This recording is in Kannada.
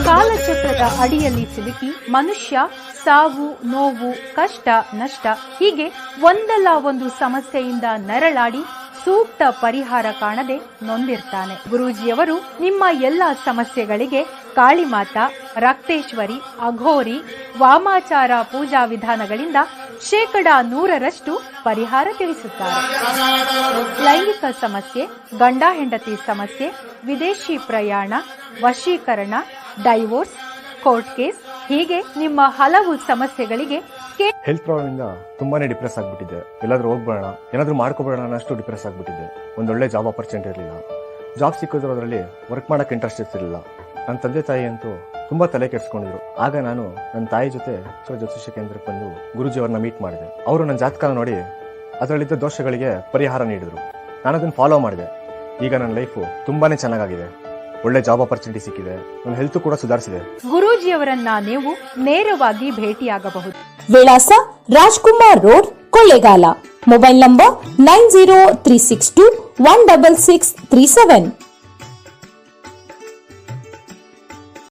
ಕಾಲಚಕ್ರದ ಅಡಿಯಲ್ಲಿ ಸಿಲುಕಿ ಮನುಷ್ಯ ಸಾವು, ನೋವು, ಕಷ್ಟ, ನಷ್ಟ ಹೀಗೆ ಒಂದಲ್ಲ ಒಂದು ಸಮಸ್ಯೆಯಿಂದ ನರಳಾಡಿ ಸೂಕ್ತ ಪರಿಹಾರ ಕಾಣದೆ ನೊಂದಿರ್ತಾನೆ. ಗುರೂಜಿಯವರು ನಿಮ್ಮ ಎಲ್ಲ ಸಮಸ್ಯೆಗಳಿಗೆ ಕಾಳಿಮಾತಾ, ರಕ್ತೇಶ್ವರಿ, ಅಘೋರಿ, ವಾಮಾಚಾರ ಪೂಜಾ ವಿಧಾನಗಳಿಂದ 100% ಪರಿಹಾರ ತಿಳಿಸುತ್ತಾರೆ. ಲೈಂಗಿಕ ಸಮಸ್ಯೆ, ಗಂಡ ಹೆಂಡತಿ ಸಮಸ್ಯೆ, ವಿದೇಶಿ ಪ್ರಯಾಣ, ವಶೀಕರಣ, ಡೈವೋರ್ಸ್, ಕೋರ್ಟ್ ಕೇಸ್ ಹೀಗೆ ನಿಮ್ಮ ಹಲವು ಸಮಸ್ಯೆಗಳಿಗೆ ಹೆಲ್ತ್ ಪ್ರಾಬ್ಲಮ್ ಇಂದ ತುಂಬಾನೇ ಡಿಪ್ರೆಸ್ ಆಗ್ಬಿಟ್ಟಿದ್ದೆ. ಎಲ್ಲಾದ್ರೂ ಹೋಗ್ಬೇಡ, ಏನಾದ್ರೂ ಮಾಡ್ಕೋಬೇಡ ಅನ್ನಷ್ಟು ಡಿಪ್ರೆಸ್ ಆಗ್ಬಿಟ್ಟಿದ್ದೆ. ಒಂದೊಳ್ಳೆ ಜಾಬ್ ಆಪರ್ಚುನಿಟಿ ಇರಲಿಲ್ಲ. ಜಾಬ್ ಸಿಕ್ಕಿದ್ರು ಅದರಲ್ಲಿ ವರ್ಕ್ ಮಾಡಕ್ಕೆ ಇಂಟ್ರೆಸ್ಟ್ ಇರ್ತಿರ್ಲಿಲ್ಲ. ನನ್ನ ತಂದೆ ತಾಯಿ ಅಂತೂ ತುಂಬಾ ತಲೆ ಕೆಡಿಸ್ಕೊಂಡಿದ್ರು. ಆಗ ನಾನು ನನ್ನ ತಾಯಿ ಜೊತೆ ಜ್ಯೋತಿಷ್ಯ ಕೇಂದ್ರಕ್ಕೆ ಬಂದು ಗುರುಜಿ ಅವ್ರನ್ನ ಮೀಟ್ ಮಾಡಿದೆ. ಅವರು ನನ್ನ ಜಾತಕನ ನೋಡಿ ಅದರಲ್ಲಿದ್ದ ದೋಷಗಳಿಗೆ ಪರಿಹಾರ ನೀಡಿದ್ರು. ನಾನು ಅದನ್ನು ಫಾಲೋ ಮಾಡಿದೆ. ಈಗ ನನ್ನ ಲೈಫು ತುಂಬಾನೇ ಚೆನ್ನಾಗಿದೆ. ಒಳ್ಳೆ ಜಾಬ್ ಆಪರ್ಚುನಿಟಿ ಸಿಕ್ಕಿದೆ. ನನ್ನ ಹೆಲ್ತ್ ಕೂಡ ಸುಧಾರಿಸಿದೆ. ಗುರೂಜಿಯವರನ್ನ ನೀವು ನೇರವಾಗಿ ಭೇಟಿಯಾಗಬಹುದು. ವಿಳಾಸ Rajkumar road, Kollegal. Mobile number 9036216637.